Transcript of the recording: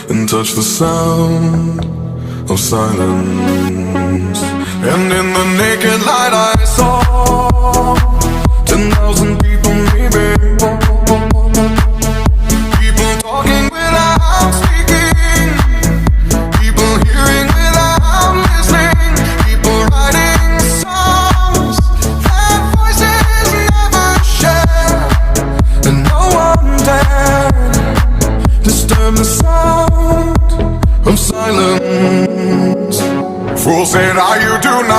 and touch the sound of silence. And in the naked light I saw 10,000 people, maybe. People talking without speaking, people hearing without listening, people writing songs that voices never share, and no one dared disturb the sound of silence. Fool said, are you do not